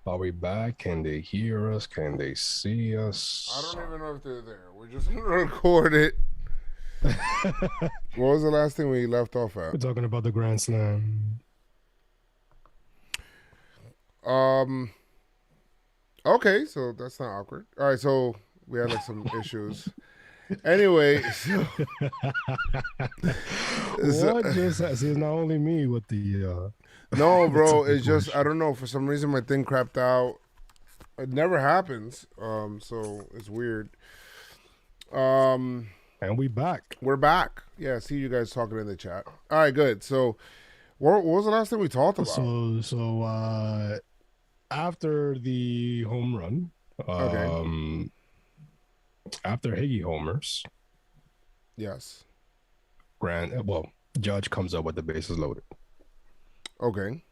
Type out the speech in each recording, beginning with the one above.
Are we back? Can they hear us? Can they see I us? don't even know if they're there. We're just gonna record it. What was the last thing we left off at? We're talking about the Grand Slam. Okay, so that's not awkward. All right, so we had like some issues. Anyway, What just see, it's not only me with the no, the bro, it's technical just I don't know. For some reason, my thing crapped out. It never happens. So it's weird. and we back. We're back. Yeah, see you guys talking in the chat. All right, good. So, what was the last thing we talked about? So after the home run, Okay. after Higgy homers, Yes. Judge comes up with the bases loaded. Okay.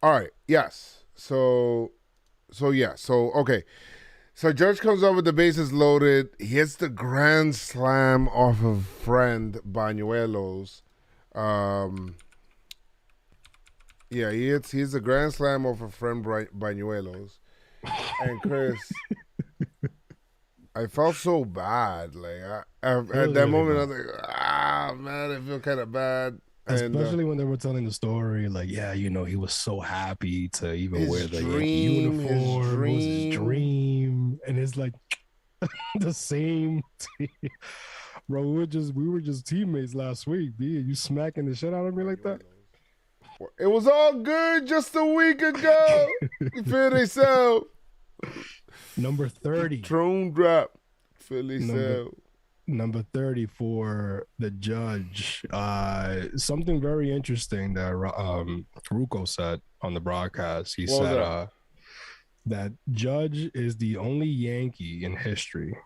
All right. Yes. So okay. So Judge comes up with the bases loaded. He hits the grand slam off of friend Bañuelos. Yeah, he hits a grand slam off of friend Bañuelos. And Chris, I felt so bad. Like at that really moment, I bad. was like, man, I feel kind of bad. Especially when they were telling the story, like, yeah, he was so happy to even wear the Yankee dream, uniform. It was his dream. And it's like the same team. Bro, we were just teammates last week, B. You smacking the shit out of me like that? It was all good just a week ago. You feel they so? Number 30. Drone drop. Philly so. Number 30 for the Judge. Something very interesting that Rucco said on the broadcast. He said that Judge is the only Yankee in history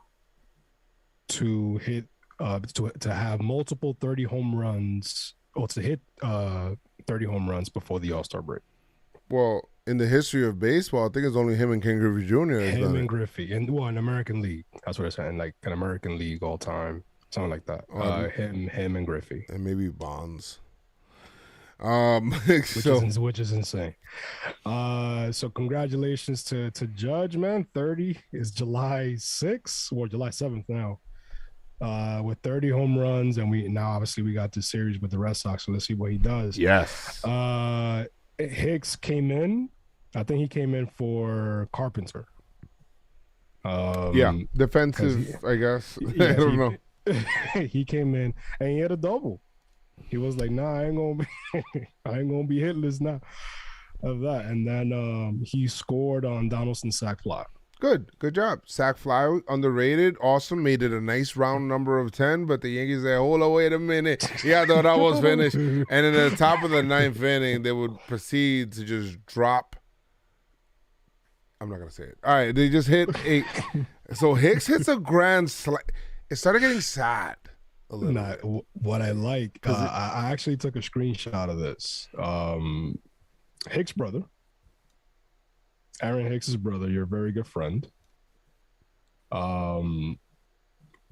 to hit to have multiple 30 home runs or to hit 30 home runs before the All-Star break. Well, in the history of baseball, I think it's only him and Ken Griffey Jr. Him and Griffey, and in American League. That's what I said. Like an American League all time, something like that. Him and Griffey, and maybe Bonds. Which is insane. So congratulations to Judge, man. 30 is July 6th or July 7th now. With 30 home runs, and we got the series with the Red Sox. So let's see what he does. Yes. Hicks came in. I think he came in for Carpenter. Defensive, I guess. I don't know. He came in and he had a double. He was like, "Nah, I ain't gonna be hitless now." Of that, and then he scored on Donaldson's sac fly. Good job. Sac fly, underrated, awesome. Made it a nice round number of 10, but the Yankees said, hold on, wait a minute. Yeah, I thought that was finished. And in the top of the ninth inning, they would proceed to just drop. I'm not going to say it. All right, they just hit a. So Hicks hits a grand slam. It started getting sad a little bit. What I like, I actually took a screenshot of this. Hicks' brother. Aaron Hicks' brother, your very good friend. Joe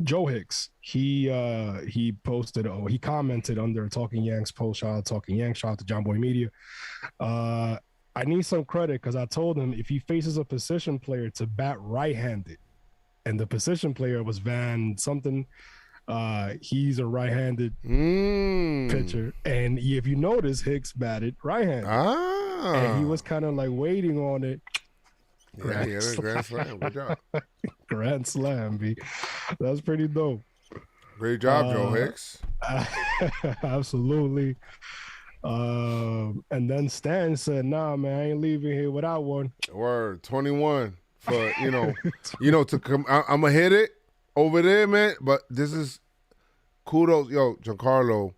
Hicks, he posted, he commented under Talking Yanks post. Shout out Talking Yanks, shout out to Jomboy Media. I need some credit because I told him if he faces a position player to bat right-handed, and the position player was Van something. He's a right-handed pitcher, and if you notice, Hicks batted right-handed. And he was kind of like waiting on it. Grand slam. Good job. Grand slam, B. That's pretty dope. Great job, Joe Hicks. Absolutely. And then Stan said, "Nah, man, I ain't leaving here without one." Word 21 for to come. I'm gonna hit it over there, man. But this is kudos, yo, Giancarlo.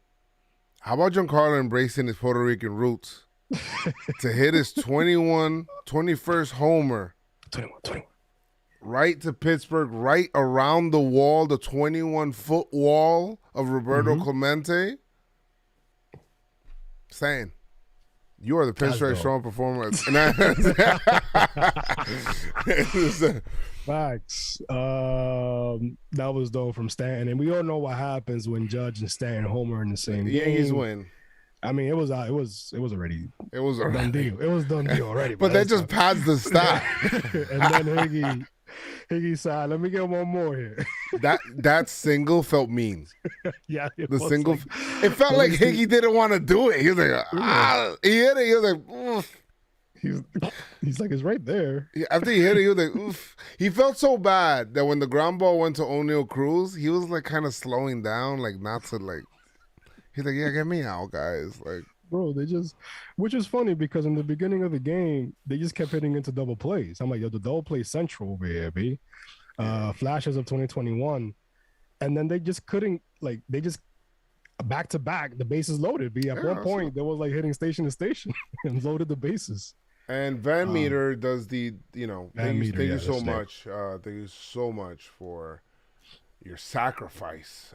How about Giancarlo embracing his Puerto Rican roots? To hit his 21st homer. 21. Right to Pittsburgh, right around the wall, the 21-foot wall of Roberto Clemente. Saying, you are the PinstripeStrong performer. Facts. That was dope from Stan. And we all know what happens when Judge and Stan and Homer are in the same game. Yankees win. I mean, it was already It was done deal. It was done deal already. But that just pads the stat. And then Higgy said, "Let me get one more here." That single felt mean. Yeah, The single, like, it felt like Higgy didn't want to do it. He was like, he hit it. He was like, oof. He's like, it's right there. After he hit it, he was like, oof. He felt so bad that when the ground ball went to O'Neal Cruz, he was like kind of slowing down, like not to like. He's like, yeah, get me out, guys. Like, bro, which is funny because in the beginning of the game, they just kept hitting into double plays. I'm like, yo, the double play central over here, B. Flashes of 2021. And then they just couldn't, like, they just back to back, the bases loaded, B. At one point, there was like hitting station to station and loaded the bases. And Van Meter does the, thank you so much. Thank you so much for your sacrifice.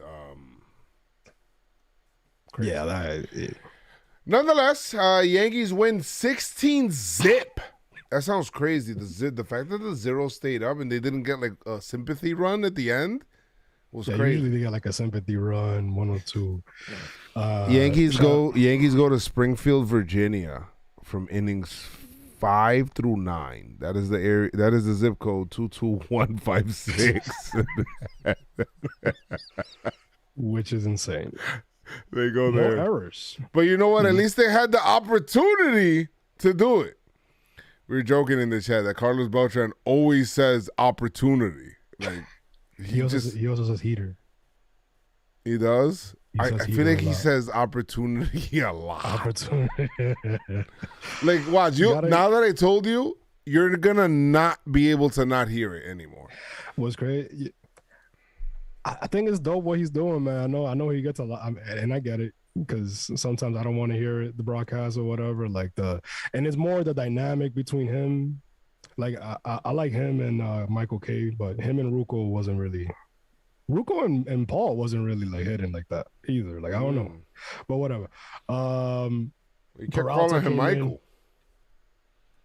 Crazy. Yeah, Nonetheless, Yankees win 16-zip. That sounds crazy. The fact that the zero stayed up and they didn't get like a sympathy run at the end was crazy. Usually they get like a sympathy run, 1 or 2. Yankees go to Springfield, Virginia, from innings 5 through 9. That is the area. That is the zip code 22156. Which is insane. They go More there. errors. But you know what? At least they had the opportunity to do it. We were joking in the chat that Carlos Beltran always says opportunity. Like he also says heater. He does? I feel like he says opportunity a lot. Opportunity. Like, watch, now that I told you, you're going to not be able to not hear it anymore. What's great? I think it's dope what he's doing, man. I know he gets a lot, and I get it because sometimes I don't want to hear it, the broadcast or whatever. And it's more the dynamic between him. Like I like him and Michael K, but him and Rucco wasn't really. Rucco and Paul wasn't really like hitting like that either. Like I don't know, but whatever. He kept calling him Michael.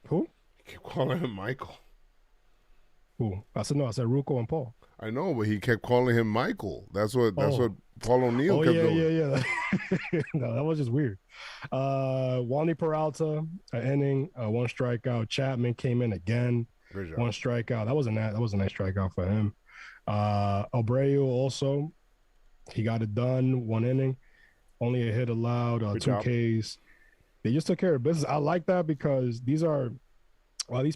Who? He kept calling him Michael. Who? I said Rucco and Paul. I know, but he kept calling him Michael. That's what Paul O'Neill kept doing. Yeah. No, that was just weird. Wandy Peralta, an inning, 1 strikeout. Chapman came in again, 1 strikeout. That was a nice strikeout for him. Abreu also, he got it done, 1 inning, only a hit allowed, 2 Ks. They just took care of business. I like that because these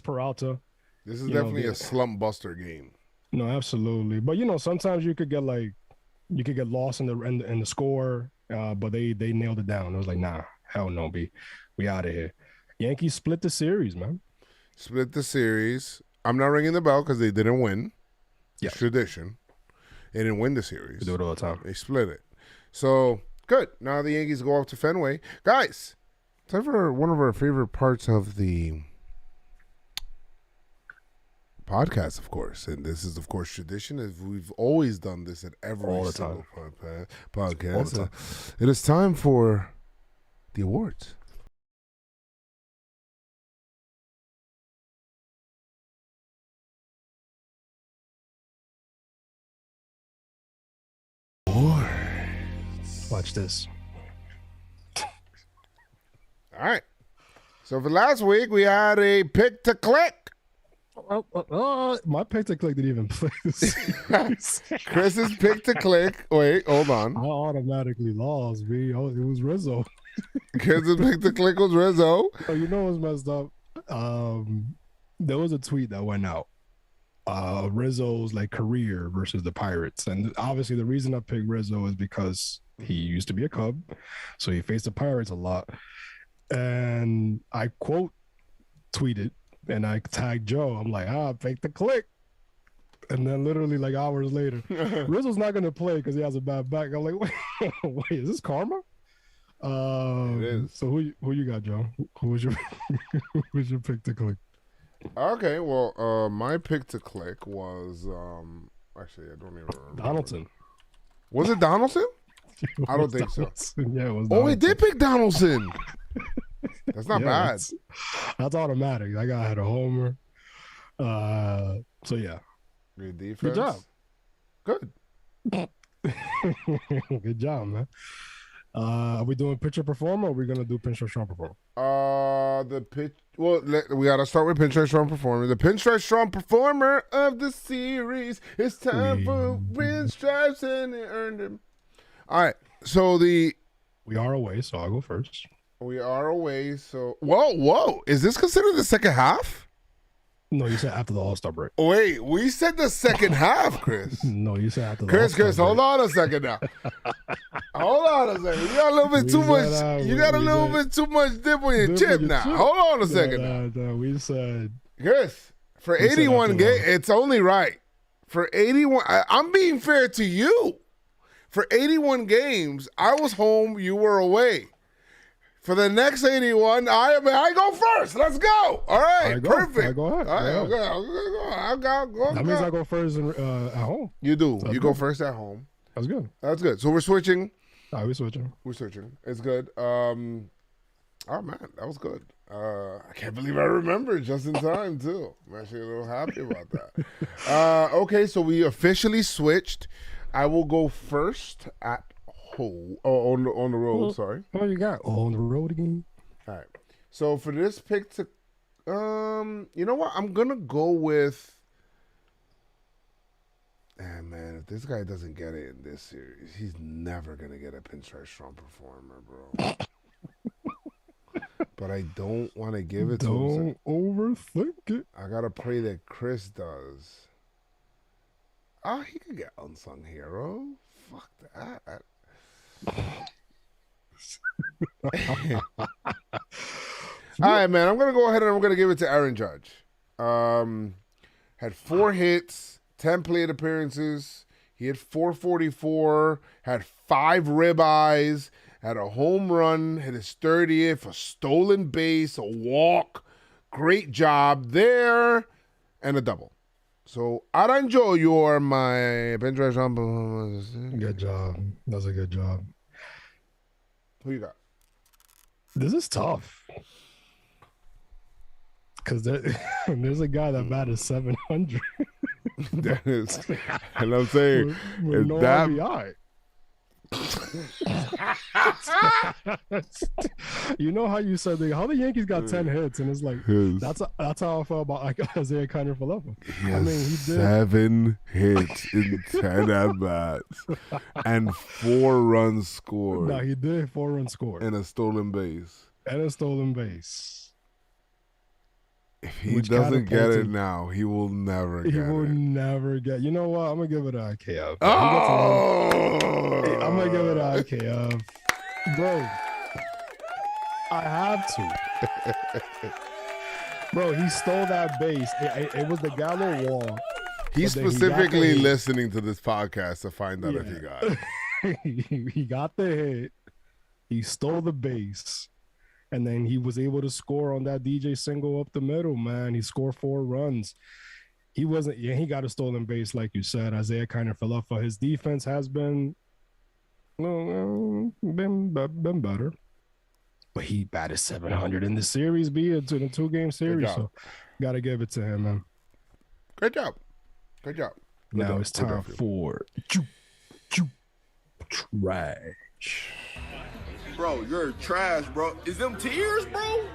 Peralta. This is definitely a slump buster game. No, absolutely. But sometimes you could get lost in the score, but they nailed it down. It was like, nah, hell no, B. We out of here. Yankees split the series, man. Split the series. I'm not ringing the bell because they didn't win. Yeah. It's tradition. They didn't win the series. They do it all the time. They split it. So, good. Now the Yankees go off to Fenway. Guys, time for one of our favorite parts of the podcast, of course, and this is, of course, tradition. As we've always done this at every single podcast. It is time for the awards. Watch this. All right. So for last week, we had a pick to click. My pick to click didn't even play this. Chris's pick to click. Wait, hold on. I automatically lost, B. It was Rizzo. Chris's pick to click was Rizzo. Oh, you know what's messed up? There was a tweet that went out. Rizzo's career versus the Pirates, and obviously the reason I picked Rizzo is because he used to be a Cub, so he faced the Pirates a lot. And I quote tweeted and I tagged Joe. I'm like, pick the click. And then literally hours later, Rizzo's not gonna play because he has a bad back. I'm like, wait, is this karma? It is. So who you got, Joe? Who was your pick to click? Okay, well, my pick to click was actually I don't even remember. Donaldson. Was it Donaldson? I don't think so. Yeah, it was. Oh, he did pick Donaldson. That's not bad. That's automatic. That guy had a homer. So yeah. Good defense. Good job. Good. Good job, man. Are we doing pitcher performer or are we gonna do pinstripe strong performer? The pitch. Well, we gotta start with Pinstripe Strong Performer. The Pinstripe Strong Performer of the series. It's time for pinstripes, and they earned him. All right. So we are away, so I'll go first. We are away. So whoa! Is this considered the second half? No, you said after the All-Star break. Wait, we said the second half, Chris. No, you said after the All-Star break. Chris, hold on a second now. Hold on a second. You got a little bit too much. You got a little bit too much dip on your chip now. Hold on a second. No, we said. Chris, for 81 games, it's only right. For 81, I'm being fair to you. For 81 games, I was home. You were away. For the next 81, I go first. Let's go. All right, perfect. Go ahead. All right, go. That means I go first at home. You do. You go first at home. That's good. That's good. So we're switching. All right, we're switching. It's good. Oh man, that was good. I can't believe I remembered just in time too. I'm actually a little happy about that. Okay, so we officially switched. I will go first at home. Oh, on the road. Sorry. What you got? On the road again. All right. So for this pick to, you know what? I'm gonna go with. Man, if this guy doesn't get it in this series, he's never gonna get a Pinstripe Strong Performer, bro. But I don't want to give it to him. Don't overthink it. I gotta pray that Chris does. He could get unsung hero. Fuck that. All right, man. I'm gonna go ahead and I'm gonna give it to Aaron Judge. Had 4 hits, 10 plate appearances. He had 444. Had 5 ribeyes. Had a home run. Hit his 30th. A stolen base. A walk. Great job there, and a double. So Aranjo, you're my Pinstripe Strong. Good job. That's a good job. Who you got? This is tough. Because there's a guy that batted 700. That is, and I'm saying, with no that RBI. You know how you said how the Yankees got 10 hits, and it's like that's how I felt about like Isaiah Kiner-Falefa. I mean, he did 7 hits in 10 at bats and 4 runs scored. No, he did 4 runs scored and a stolen base. If he doesn't get it now, he will never get it. He will never get. You know what? I'm gonna give it an IKF. I'm gonna give it an IKF, bro. I have to, bro. He stole that base. It was the Gallo wall. He's specifically listening to this podcast to find out if he got it. He got the hit. He stole the base. And then he was able to score on that DJ single up the middle, man. He scored 4 runs. He got a stolen base, like you said. Isaiah Kiner-Falefa. His defense has been better. But he batted 700 in the series, in a 2-game series. So got to give it to him, man. Great job. Now it's time for trash. Bro, you're trash, bro. Is them tears, bro?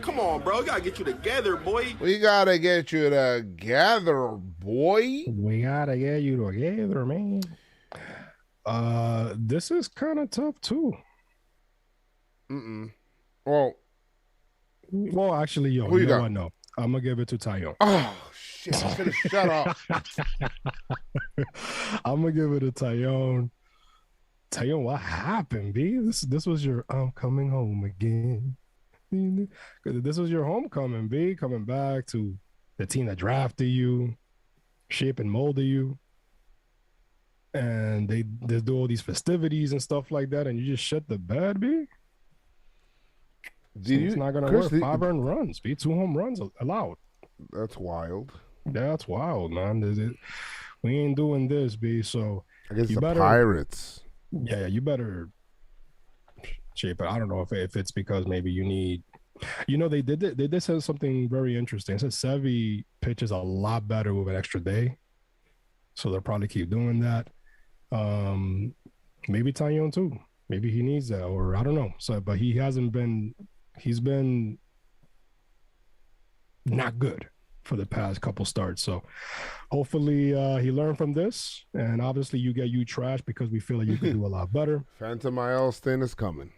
Come on, bro. We gotta get you together, boy. We gotta get you together, boy. We gotta get you together, man. This is kind of tough too. Well, actually, who you got? No, I'm gonna give it to Taillon. Oh shit! I should have shut up. I'm gonna give it to Taillon. Taillon, what happened, B? This was your I'm coming home again. This was your homecoming, B. Coming back to the team that drafted you, shape and molded you. And they do all these festivities and stuff like that, and you just shut the bed, B. It's not gonna work. 5 earned runs, B. 2 home runs allowed. That's wild. That's wild, man. We ain't doing this, B. So against the Pirates. Yeah, you better shape it. I don't know if it's because maybe you need, they did say something very interesting. It said Sevy pitches a lot better with an extra day, so they'll probably keep doing that. Maybe Taillon too. Maybe he needs that, or I don't know. So, but he hasn't been. He's been not good for the past couple starts. So, hopefully, he learned from this. And obviously, you get you trash because we feel like you could do a lot better. Phantom IL stint is coming.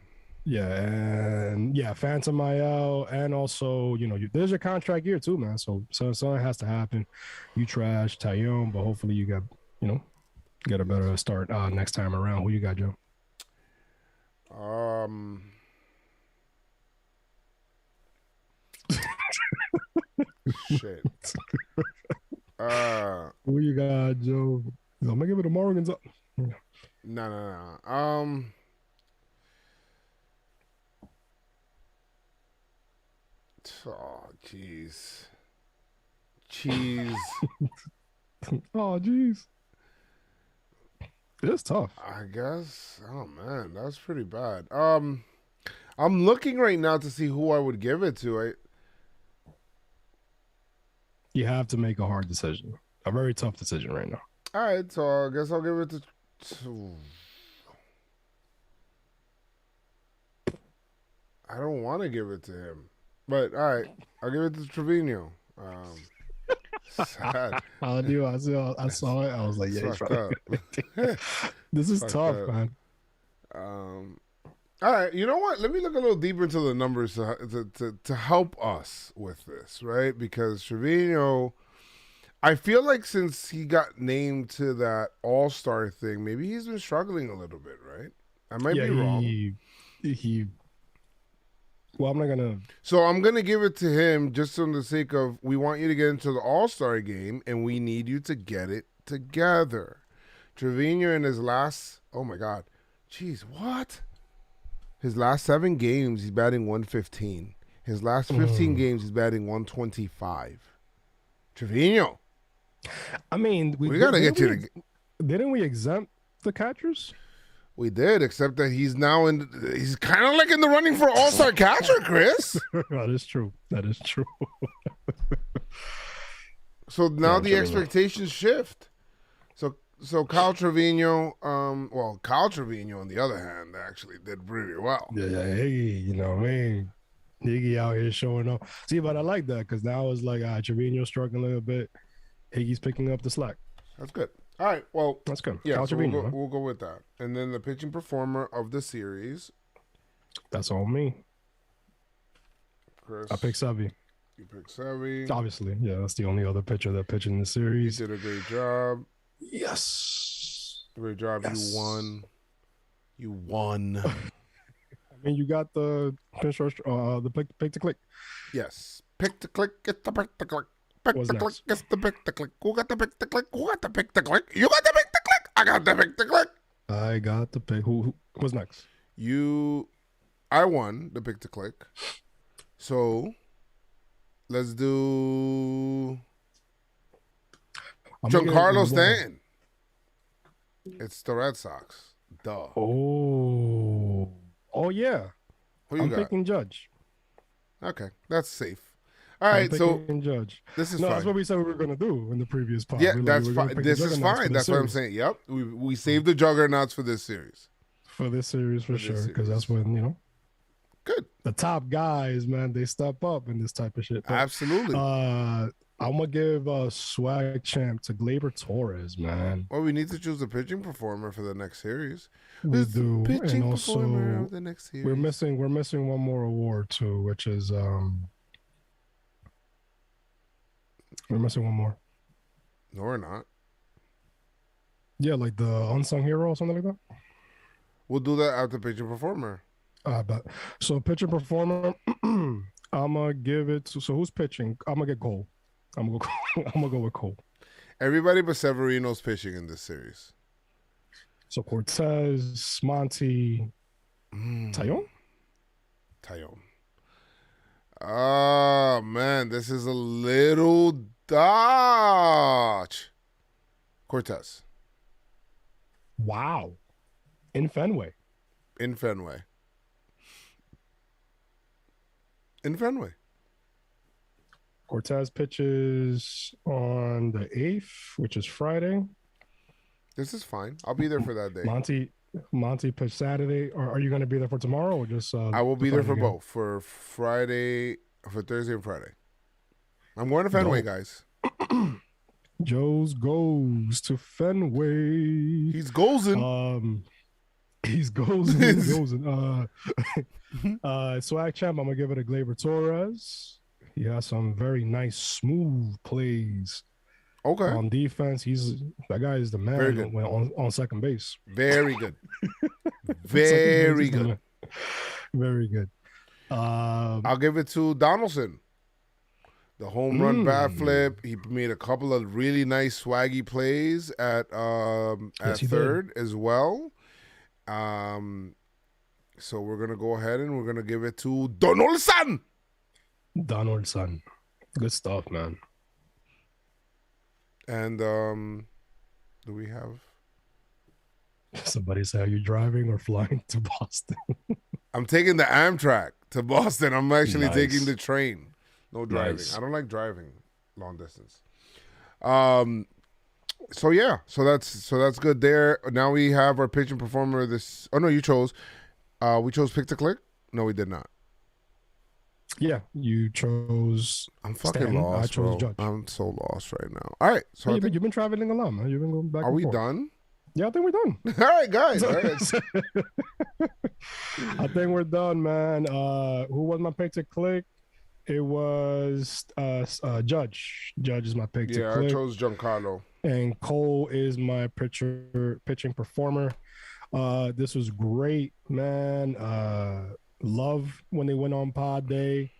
Yeah, and Phantom IL, and also there's your contract year too, man. So something has to happen. You trash Taillon, but hopefully you got get a better start next time around. Who you got, Joe? Shit. Who you got, Joe? I'm gonna give it to Morgan's up. No. Oh, jeez. Oh, jeez. It's tough. I guess. Oh man, that's pretty bad. I'm looking right now to see who I would give it to. You have to make a hard decision, a very tough decision right now. All right, so I guess I'll give it to. I don't want to give it to him, but all right, I'll give it to Trevino. Sad. I knew. I saw it. I was like, yeah, this is tough, man. All right, you know what? Let me look a little deeper into the numbers to help us with this, right? Because Trevino, I feel like since he got named to that All-Star thing, maybe he's been struggling a little bit, right? I might be wrong. Well, I'm not gonna. So I'm gonna give it to him just on the sake of we want you to get into the All-Star game, and we need you to get it together. Trevino in his last, oh my God, jeez, what? His last 7 games, he's batting 115. His last 15 games, he's batting 125. Trevino. I mean, we gotta get you to. Didn't we exempt the catchers? We did, except that he's now he's kind of like in the running for All-Star catcher, Chris. That is true. So now the expectations shift. So Kyle Trevino, Kyle Trevino on the other hand actually did pretty well. Yeah, Higgy, Higgy out here showing up. See, but I like that because now it's like Trevino struggling a little bit. Higgy's picking up the slack. That's good. All right, well, that's good. Yeah, so we'll go with that. And then the pitching performer of the series. That's all me. Chris, I picked Sevy. You picked Sevy. Obviously, yeah, that's the only other pitcher that pitched in the series. You did a great job. Yes. Great job. Yes. You won. I mean, you got the pick to click. Yes. Pick to click. Get the pick to click. Pick to click. Get the pick to click. Who got the pick to click? Who got the pick to click? You got the pick to click. I got the pick to click. I got the pick. Who was next? I won the pick to click. So let's do Giancarlo Stanton. It's the Red Sox. Duh. Oh yeah. Who you got? I'm picking Judge. Okay, that's safe. All right, so Judge. This is fine. That's what we said we were going to do in the previous pod. Yeah, that's fine. This is fine. That's what I'm saying. Yep, we saved the juggernauts for this series. For this series, for sure, because that's when Good. The top guys, man, they step up in this type of shit. But, absolutely. I'm gonna give swag champ to Gleyber Torres, man. Well, we need to choose a pitching performer for the next series. We do, pitching and also performer of the next series. We're missing one more award too, which is we're missing one more. No, we're not. Yeah, like the unsung hero or something like that. We'll do that after pitching performer. But so pitching performer, I'm gonna give it to. So who's pitching? I'm gonna get Cole. I'm gonna go with Cole. Everybody but Severino's pitching in this series. So Cortez, Monty, Taillon. Oh man, this is a little dodge. Cortez. Wow. In Fenway. Cortez pitches on the 8th, which is Friday. This is fine. I'll be there for that day. Monty pitch Saturday, or are you going to be there for tomorrow or just? I will be there for Friday game? both, for Thursday and Friday. I'm going to Fenway, guys. Joez goes to Fenway. He's gozing. He's gozing. Swag champ, I'm gonna give it a Gleyber Torres. He has some very nice, smooth plays. Okay. On defense, that guy is the man. Very good. On second base. Very good. Very good. Very good. I'll give it to Donaldson. The home run bat flip. He made a couple of really nice swaggy plays at third as well. So we're gonna go ahead and we're gonna give it to Donaldson. Donaldson. Good stuff, man. And do we have? Somebody say, are you driving or flying to Boston? I'm taking the Amtrak to Boston. I'm actually Nice. taking the train. No driving. Nice. I don't like driving long distance. So yeah, so that's good there. Now we have our pitching performer. Oh no, you chose. We chose Pick to Click. No, we did not. Yeah, you chose. I'm fucking Stanton. lost, I chose bro. Judge. I'm so lost right now. All right, so You've been traveling a lot, man. You've been going back. Are and we forth. done? Yeah, I think we're done. All right, guys. All right. I think we're done, man. Who was my pick to click? It was Judge. Judge is my pick to click. Yeah, I chose Giancarlo. And Cole is my pitching performer. This was great, man. Love when they went on pod day.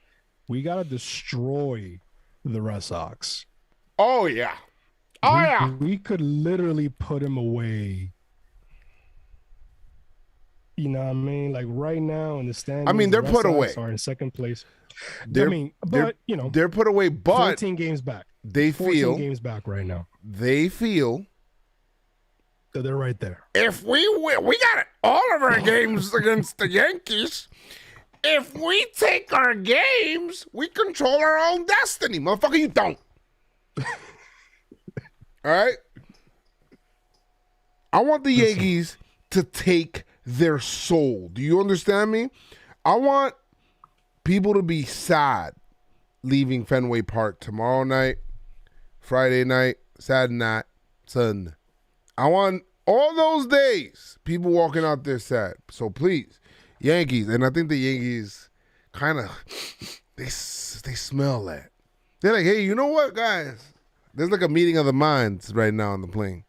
We gotta destroy the Red Sox. Oh yeah. We could literally put him away. You know what I mean? Like right now in the standings. I mean, they're the put Red away. Sox are in second place. They're put away, but 14 games back. They 14 feel games back right now. They feel that they're right there. If we win, we got all of our games against the Yankees. If we take our games, we control our own destiny. Motherfucker, you don't. All right? I want the Yankees to take their soul. Do you understand me? I want people to be sad leaving Fenway Park tomorrow night, Friday night, Saturday night, Sunday. I want all those days people walking out there sad. So please, Yankees, and I think the Yankees kind of, they smell that. They're like, hey, you know what, guys? There's like a meeting of the minds right now on the plane.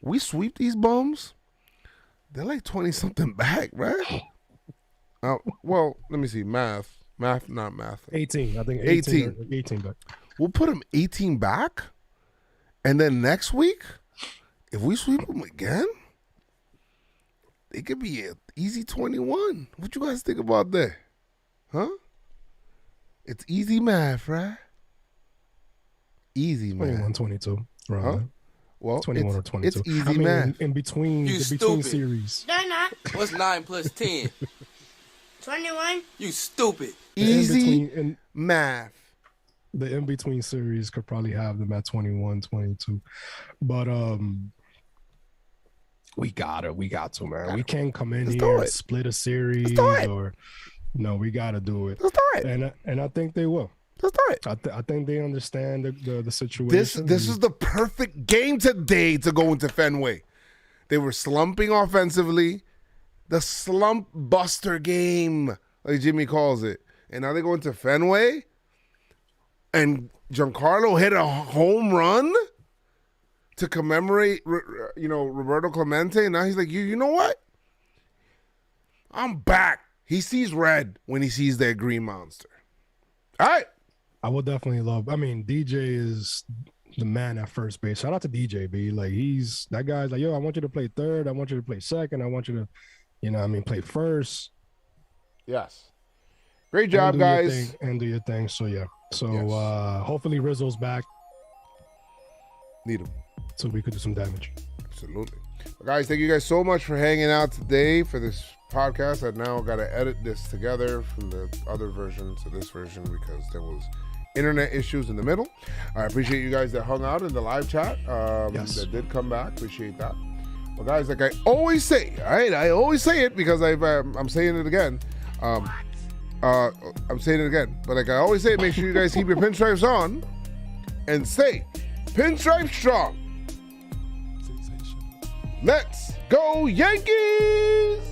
We sweep these bums, they're like 20-something back, right? Well, let me see. Math, not math. 18. I think 18 back. We'll put them 18 back, and then next week, if we sweep them again, it could be an easy 21. What you guys think about that? Huh? It's easy math, right? Easy math. 21, 22. Right. Huh? Well, 21 or 22. It's easy math. In between series. They're not. What's 9 plus 10? 21. You stupid. Easy math. The in-between series could probably have them at 21, 22. But we got to, man. We can't come in here and split a series or no, we got to do it. Let's do it. And I think they will. Let's do it. I think they understand the situation. This is the perfect game today to go into Fenway. They were slumping offensively. The slump buster game, like Jimmy calls it. And now they go into Fenway. And Giancarlo hit a home run to commemorate, Roberto Clemente. And now he's like, you know what? I'm back. He sees red when he sees that green monster. All right. I will definitely DJ is the man at first base. Shout out to DJ, B. Like, that guy's like, yo, I want you to play third. I want you to play second. I want you to, play first. Yes. Great job, guys. And do your thing. So, yeah. So, yes. Hopefully Rizzo's back. Need him. So we could do some damage. Absolutely. Well, guys, thank you guys so much for hanging out today for this podcast. I now got to edit this together from the other version to this version because there was internet issues in the middle. I appreciate you guys that hung out in the live chat. Yes. That did come back. Appreciate that. But guys, like I always say, all right, I always say it because I'm saying it again. I'm saying it again. But like I always say, make sure you guys keep your pinstripes on and say, Pinstripe Strong. Let's go Yankees!